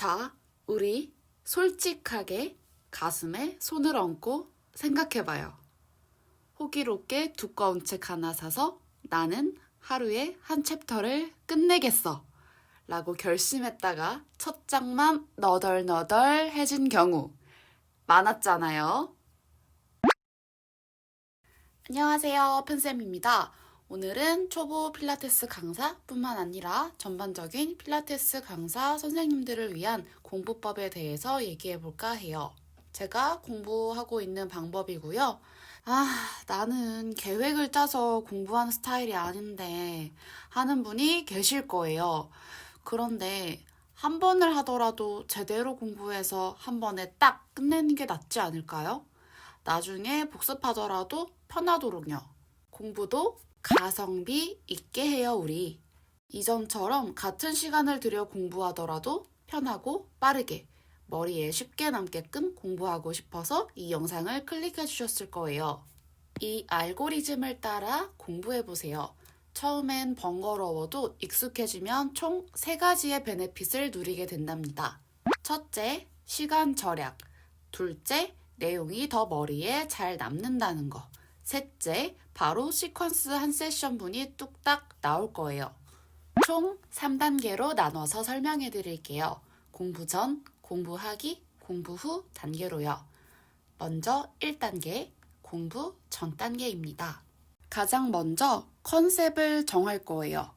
자, 우리 솔직하게 가슴에 손을 얹고 생각해봐요. 호기롭게 두꺼운 책 하나 사서 나는 하루에 한 챕터를 끝내겠어 라고 결심했다가 첫 장만 너덜너덜해진 경우 많았잖아요. 안녕하세요, 펜쌤입니다. 오늘은 초보 필라테스 강사뿐만 아니라 전반적인 필라테스 강사 선생님들을 위한 공부법에 대해서 얘기해볼까 해요. 제가 공부하고 있는 방법이고요. 나는 계획을 짜서 공부하는 스타일이 아닌데 하는 분이 계실 거예요. 그런데 한 번을 하더라도 제대로 공부해서 한 번에 딱 끝내는 게 낫지 않을까요? 나중에 복습하더라도 편하도록요. 공부도 가성비 있게 해요, 우리. 이전처럼 같은 시간을 들여 공부하더라도 편하고 빠르게 머리에 쉽게 남게끔 공부하고 싶어서 이 영상을 클릭해 주셨을 거예요. 이 알고리즘을 따라 공부해 보세요. 처음엔 번거로워도 익숙해지면 총 3가지의 베네핏을 누리게 된답니다. 첫째, 시간 절약. 둘째, 내용이 더 머리에 잘 남는다는 거. 셋째, 바로 시퀀스 한 세션분이 뚝딱 나올 거예요. 총 3단계로 나눠서 설명해 드릴게요. 공부 전, 공부하기, 공부 후 단계로요. 먼저 1단계, 공부 전 단계입니다. 가장 먼저 컨셉을 정할 거예요.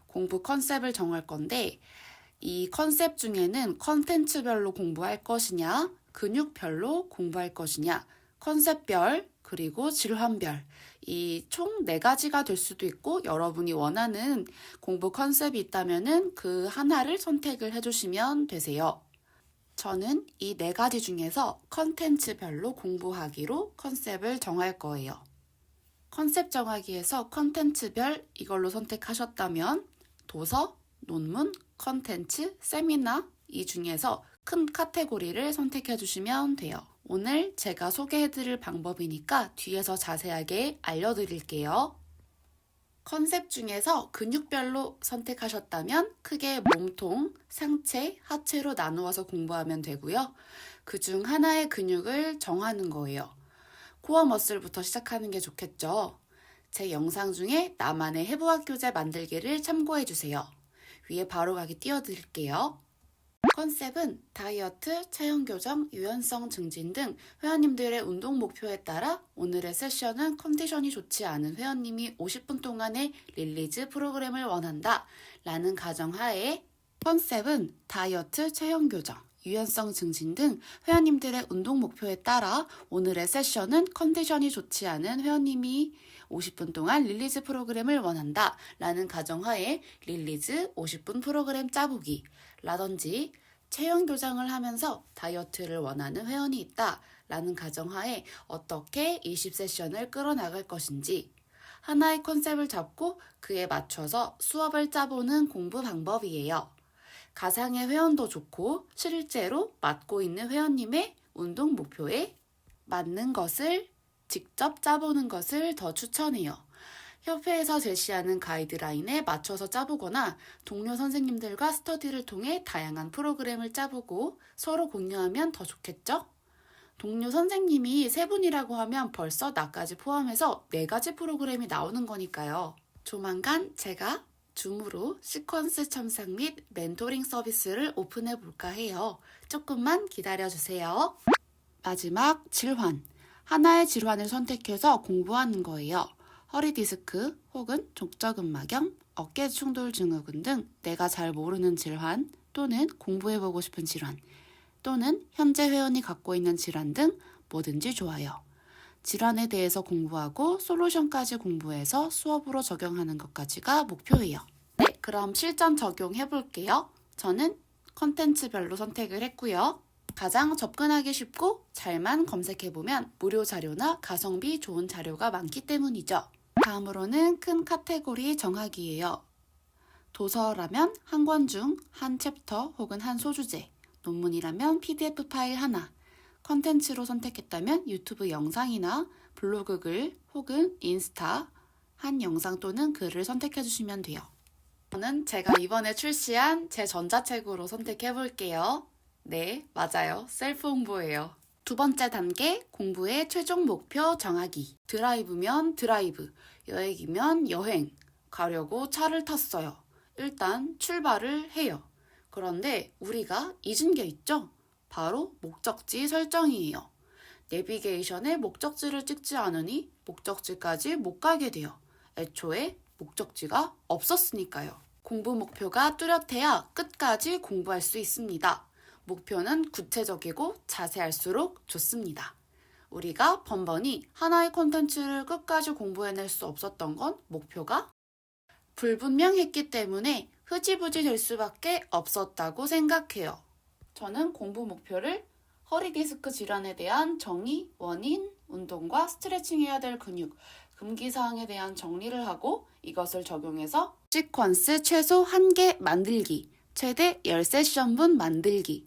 공부 컨셉을 정할 건데 이 컨셉 중에는 컨텐츠별로 공부할 것이냐, 근육별로 공부할 것이냐, 컨셉별, 그리고 질환별, 이 총 4가지가 될 수도 있고 여러분이 원하는 공부 컨셉이 있다면 그 하나를 선택을 해주시면 되세요. 저는 이 4가지 중에서 컨텐츠별로 공부하기로 컨셉을 정할 거예요. 컨셉 정하기에서 컨텐츠별 이걸로 선택하셨다면 도서, 논문, 컨텐츠, 세미나 이 중에서 큰 카테고리를 선택해 주시면 돼요. 오늘 제가 소개해드릴 방법이니까 뒤에서 자세하게 알려드릴게요. 컨셉 중에서 근육별로 선택하셨다면 크게 몸통, 상체, 하체로 나누어서 공부하면 되고요. 그중 하나의 근육을 정하는 거예요. 코어 머슬부터 시작하는 게 좋겠죠. 제 영상 중에 나만의 해부학 교재 만들기를 참고해주세요. 위에 바로가기 띄워드릴게요. 컨셉은 다이어트, 체형 교정, 유연성 증진 등 회원님들의 운동 목표에 따라 오늘의 세션은 컨디션이 좋지 않은 회원님이 50분 동안의 릴리즈 프로그램을 원한다 라는 가정하에 컨셉은 다이어트, 체형 교정, 유연성 증진 등 회원님들의 운동 목표에 따라 오늘의 세션은 컨디션이 좋지 않은 회원님이 50분 동안 릴리즈 프로그램을 원한다 라는 가정하에 릴리즈 50분 프로그램 짜보기 라든지 체형 교정을 하면서 다이어트를 원하는 회원이 있다 라는 가정하에 어떻게 20세션을 끌어나갈 것인지 하나의 컨셉을 잡고 그에 맞춰서 수업을 짜보는 공부 방법이에요. 가상의 회원도 좋고 실제로 맡고 있는 회원님의 운동 목표에 맞는 것을 직접 짜보는 것을 더 추천해요. 협회에서 제시하는 가이드라인에 맞춰서 짜보거나 동료 선생님들과 스터디를 통해 다양한 프로그램을 짜보고 서로 공유하면 더 좋겠죠? 동료 선생님이 3분이라고 하면 벌써 나까지 포함해서 4가지 프로그램이 나오는 거니까요. 조만간 제가 줌으로 시퀀스 첨삭 및 멘토링 서비스를 오픈해 볼까 해요. 조금만 기다려주세요. 마지막 질환. 하나의 질환을 선택해서 공부하는 거예요. 허리 디스크 혹은 족저근막염, 어깨 충돌 증후군 등 내가 잘 모르는 질환 또는 공부해보고 싶은 질환 또는 현재 회원이 갖고 있는 질환 등 뭐든지 좋아요. 질환에 대해서 공부하고 솔루션까지 공부해서 수업으로 적용하는 것까지가 목표예요. 네, 그럼 실전 적용해 볼게요. 저는 컨텐츠별로 선택을 했고요. 가장 접근하기 쉽고 잘만 검색해보면 무료 자료나 가성비 좋은 자료가 많기 때문이죠. 다음으로는 큰 카테고리 정하기예요. 도서라면 한 권 중 한 챕터 혹은 한 소주제, 논문이라면 PDF 파일 하나, 컨텐츠로 선택했다면 유튜브 영상이나 블로그 글 혹은 인스타 한 영상 또는 글을 선택해주시면 돼요. 저는 제가 이번에 출시한 제 전자책으로 선택해 볼게요. 네, 맞아요. 셀프 홍보예요. 두 번째 단계, 공부의 최종 목표 정하기. 드라이브면 드라이브, 여행이면 여행. 가려고 차를 탔어요. 일단 출발을 해요. 그런데 우리가 잊은 게 있죠? 바로 목적지 설정이에요. 내비게이션에 목적지를 찍지 않으니 목적지까지 못 가게 돼요. 애초에 목적지가 없었으니까요. 공부 목표가 뚜렷해야 끝까지 공부할 수 있습니다. 목표는 구체적이고 자세할수록 좋습니다. 우리가 번번이 하나의 콘텐츠를 끝까지 공부해낼 수 없었던 건 목표가 불분명했기 때문에 흐지부지 될 수밖에 없었다고 생각해요. 저는 공부 목표를 허리 디스크 질환에 대한 정의, 원인, 운동과 스트레칭해야 될 근육, 금기사항에 대한 정리를 하고 이것을 적용해서 시퀀스 최소 1개 만들기, 최대 10세션분 만들기.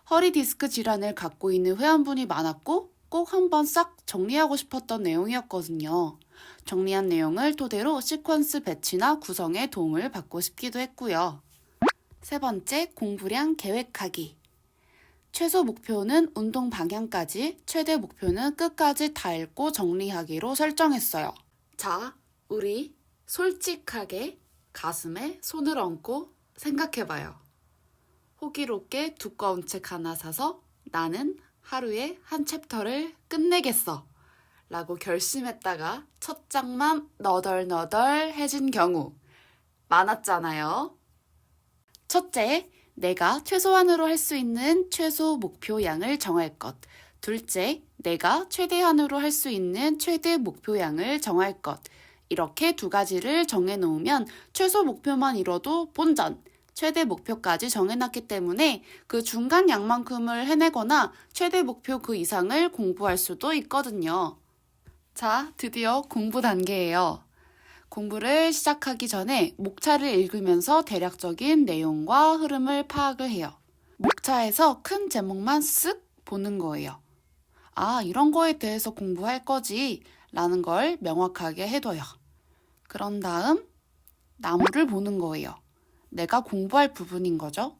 허리 디스크 질환을 갖고 있는 회원분이 많았고 꼭 한번 싹 정리하고 싶었던 내용이었거든요. 정리한 내용을 토대로 시퀀스 배치나 구성에 도움을 받고 싶기도 했고요. 세 번째, 공부량 계획하기. 최소 목표는 운동 방향까지, 최대 목표는 끝까지 다 읽고 정리하기로 설정했어요. 자, 우리 솔직하게 가슴에 손을 얹고 생각해봐요. 호기롭게 두꺼운 책 하나 사서 나는 하루에 한 챕터를 끝내겠어 라고 결심했다가 첫 장만 너덜너덜해진 경우 많았잖아요. 첫째, 내가 최소한으로 할 수 있는 최소 목표량을 정할 것. 둘째, 내가 최대한으로 할 수 있는 최대 목표량을 정할 것. 이렇게 두 가지를 정해놓으면 최소 목표만 이뤄도 본전, 최대 목표까지 정해놨기 때문에 그 중간 양만큼을 해내거나 최대 목표 그 이상을 공부할 수도 있거든요. 자, 드디어 공부 단계예요. 공부를 시작하기 전에 목차를 읽으면서 대략적인 내용과 흐름을 파악을 해요. 목차에서 큰 제목만 쓱 보는 거예요. 아, 이런 거에 대해서 공부할 거지 라는 걸 명확하게 해둬요. 그런 다음 나무를 보는 거예요. 내가 공부할 부분인 거죠.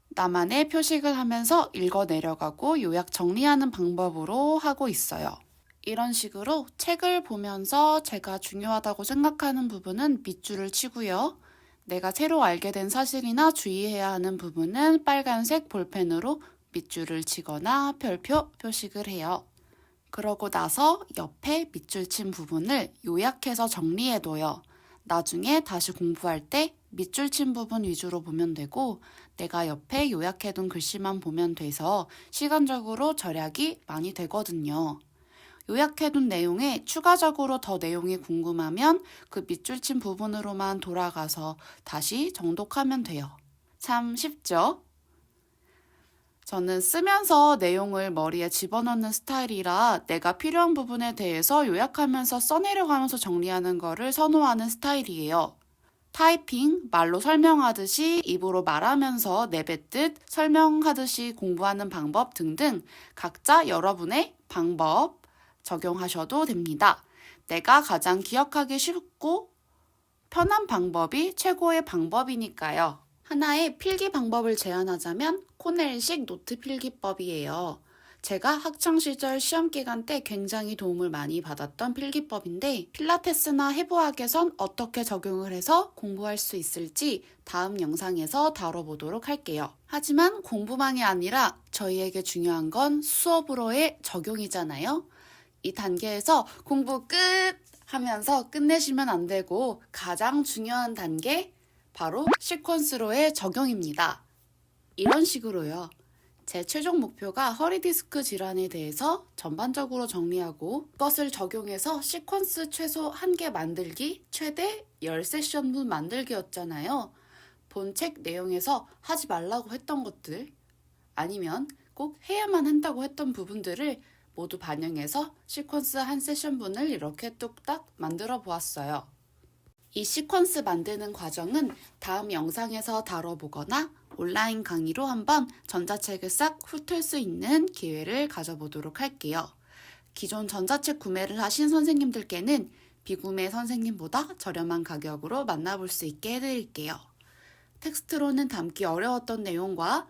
나만의 표식을 하면서 읽어 내려가고 요약 정리하는 방법으로 하고 있어요. 이런 식으로 책을 보면서 제가 중요하다고 생각하는 부분은 밑줄을 치고요. 내가 새로 알게 된 사실이나 주의해야 하는 부분은 빨간색 볼펜으로 밑줄을 치거나 별표 표식을 해요. 그러고 나서 옆에 밑줄 친 부분을 요약해서 정리해둬요. 나중에 다시 공부할 때 밑줄 친 부분 위주로 보면 되고 내가 옆에 요약해둔 글씨만 보면 돼서 시간적으로 절약이 많이 되거든요. 요약해둔 내용에 추가적으로 더 내용이 궁금하면 그 밑줄 친 부분으로만 돌아가서 다시 정독하면 돼요. 참 쉽죠? 저는 쓰면서 내용을 머리에 집어넣는 스타일이라 내가 필요한 부분에 대해서 요약하면서 써내려가면서 정리하는 거를 선호하는 스타일이에요. 타이핑, 말로 설명하듯이 입으로 말하면서 내뱉듯 설명하듯이 공부하는 방법 등등 각자 여러분의 방법 적용하셔도 됩니다. 내가 가장 기억하기 쉽고 편한 방법이 최고의 방법이니까요. 하나의 필기 방법을 제안하자면 코넬식 노트 필기법이에요. 제가 학창시절 시험기간 때 굉장히 도움을 많이 받았던 필기법인데 필라테스나 해부학에선 어떻게 적용을 해서 공부할 수 있을지 다음 영상에서 다뤄보도록 할게요. 하지만 공부만이 아니라 저희에게 중요한 건 수업으로의 적용이잖아요. 이 단계에서 공부 끝! 하면서 끝내시면 안 되고 가장 중요한 단계 바로 시퀀스로의 적용입니다. 이런 식으로요. 제 최종 목표가 허리 디스크 질환에 대해서 전반적으로 정리하고 그것을 적용해서 시퀀스 최소 1개 만들기, 최대 10세션분 만들기였잖아요. 본 책 내용에서 하지 말라고 했던 것들 아니면 꼭 해야만 한다고 했던 부분들을 모두 반영해서 시퀀스 한 세션분을 이렇게 뚝딱 만들어 보았어요. 이 시퀀스 만드는 과정은 다음 영상에서 다뤄보거나 온라인 강의로 한번 전자책을 싹 훑을 수 있는 기회를 가져보도록 할게요. 기존 전자책 구매를 하신 선생님들께는 비구매 선생님보다 저렴한 가격으로 만나볼 수 있게 해드릴게요. 텍스트로는 담기 어려웠던 내용과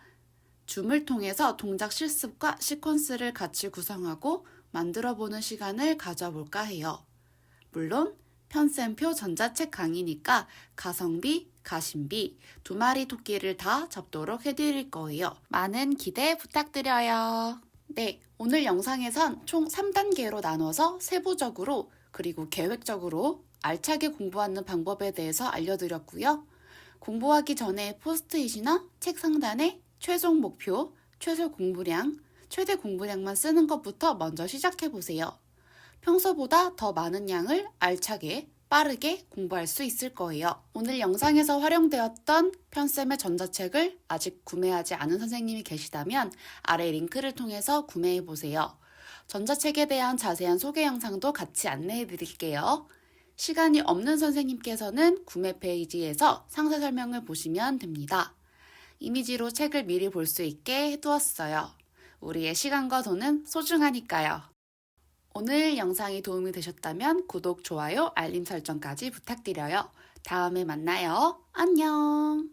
줌을 통해서 동작 실습과 시퀀스를 같이 구성하고 만들어보는 시간을 가져볼까 해요. 물론 편쌤표 전자책 강의니까 가성비, 가심비 두 마리 토끼를 다 잡도록 해드릴 거예요. 많은 기대 부탁드려요. 네, 오늘 영상에선 총 3단계로 나눠서 세부적으로 그리고 계획적으로 알차게 공부하는 방법에 대해서 알려드렸고요. 공부하기 전에 포스트잇이나 책 상단에 최종 목표, 최소 공부량, 최대 공부량만 쓰는 것부터 먼저 시작해보세요. 평소보다 더 많은 양을 알차게, 빠르게 공부할 수 있을 거예요. 오늘 영상에서 활용되었던 편쌤의 전자책을 아직 구매하지 않은 선생님이 계시다면 아래 링크를 통해서 구매해보세요. 전자책에 대한 자세한 소개 영상도 같이 안내해드릴게요. 시간이 없는 선생님께서는 구매 페이지에서 상세 설명을 보시면 됩니다. 이미지로 책을 미리 볼 수 있게 해두었어요. 우리의 시간과 돈은 소중하니까요. 오늘 영상이 도움이 되셨다면 구독, 좋아요, 알림 설정까지 부탁드려요. 다음에 만나요. 안녕.